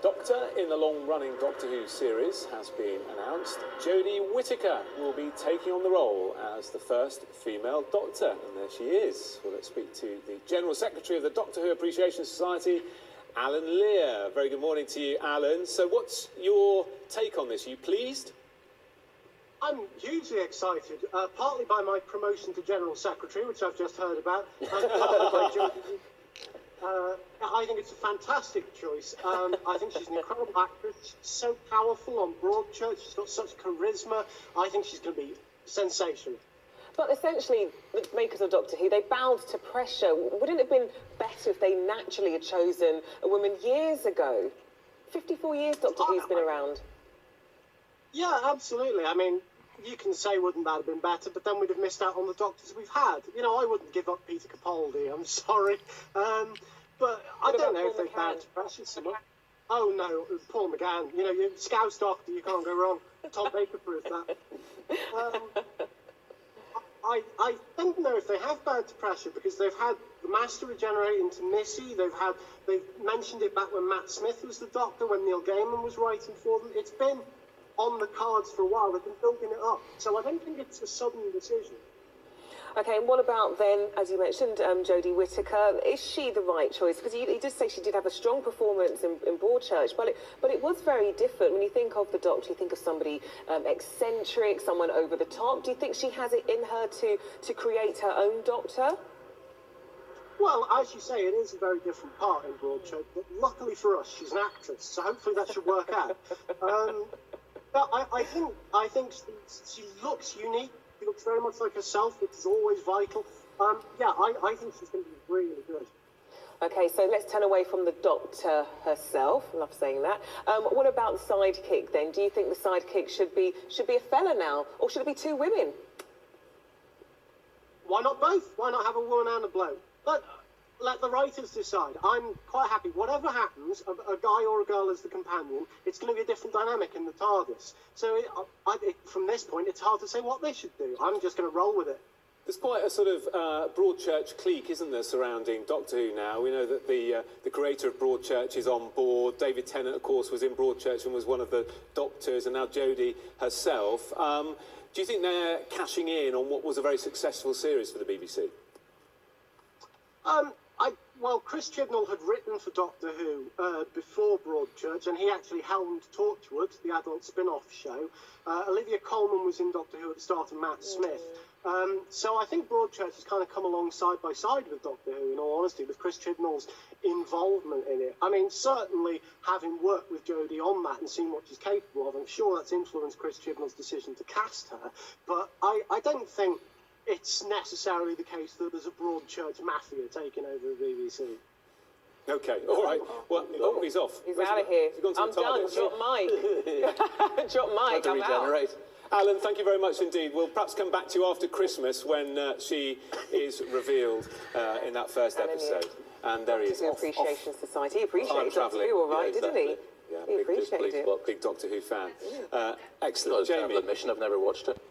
Doctor in the long-running Doctor Who series has been announced. Jodie Whittaker will be taking on the role as the first female Doctor, and there she is. Well, let's speak to the General Secretary of the Doctor Who Appreciation Society, Alan Lear. Very good morning to you, Alan. So what's your take on this? Are you pleased? I'm hugely excited, partly by my promotion to General Secretary, which I've just heard about, and partly by Jodie. I think it's a fantastic choice. I think she's an incredible actress. She's so powerful on Broadchurch. She's got such charisma. I think she's going to be sensational. But essentially, the makers of Doctor Who, they bowed to pressure. Wouldn't it have been better if they naturally had chosen a woman years ago? 54 years Doctor Who's been around. Yeah, absolutely. I mean, you can say wouldn't that have been better, but then we'd have missed out on the Doctors we've had. You know, I wouldn't give up Peter Capaldi, I'm sorry. But I don't know if they bowed to pressure so much. Oh no, Paul McGann. You know, you Scouse Doctor, you can't go wrong. Tom Baker proved that. I don't know if they have bowed to pressure, because they've had the Master regenerate into Missy. They've mentioned it back when Matt Smith was the Doctor, when Neil Gaiman was writing for them. It's been on the cards for a while. They've been building it up. So I don't think it's a sudden decision. OK, and what about then, as you mentioned, Jodie Whittaker? Is she the right choice? Because you did say she did have a strong performance in Broadchurch, but it was very different. When you think of the Doctor, you think of somebody eccentric, someone over the top. Do you think she has it in her to create her own Doctor? Well, as you say, it is a very different part in Broadchurch, but luckily for us, she's an actress, so hopefully that should work out. But I think she looks unique. She looks very much like herself, which is always vital. Yeah, I think she's going to be really good. OK, so let's turn away from the Doctor herself. I love saying that. What about the sidekick then? Do you think the sidekick should be a fella now, or should it be two women? Why not both? Why not have a woman and a bloke? But let the writers decide. I'm quite happy. Whatever happens, a guy or a girl as the companion, it's going to be a different dynamic in the TARDIS. So from this point, it's hard to say what they should do. I'm just going to roll with it. There's quite a sort of Broadchurch clique, isn't there, surrounding Doctor Who now? We know that the creator of Broadchurch is on board. David Tennant, of course, was in Broadchurch and was one of the Doctors, and now Jodie herself. Do you think they're cashing in on what was a very successful series for the BBC? Well, Chris Chibnall had written for Doctor Who before Broadchurch, and he actually helmed Torchwood, the adult spin-off show. Olivia Colman was in Doctor Who at the start of Matt Smith. So I think Broadchurch has kind of come along side by side with Doctor Who, in all honesty, with Chris Chibnall's involvement in it. I mean, certainly having worked with Jodie on that and seen what she's capable of, I'm sure that's influenced Chris Chibnall's decision to cast her. But I don't think it's necessarily the case that there's a Broadchurch mafia taking over the BBC. OK, all right. Well, he's off. He's out of here. I'm done. Drop Mike. Drop Mike. I'm out. Alan, thank you very much indeed. We'll perhaps come back to you after Christmas when she is revealed in that first episode. And there he is. Appreciation Society. He appreciated Doctor Who, all right, didn't he? Yeah, he appreciated it. Big Doctor Who fan. Excellent. Jamie, admission, I've never watched it.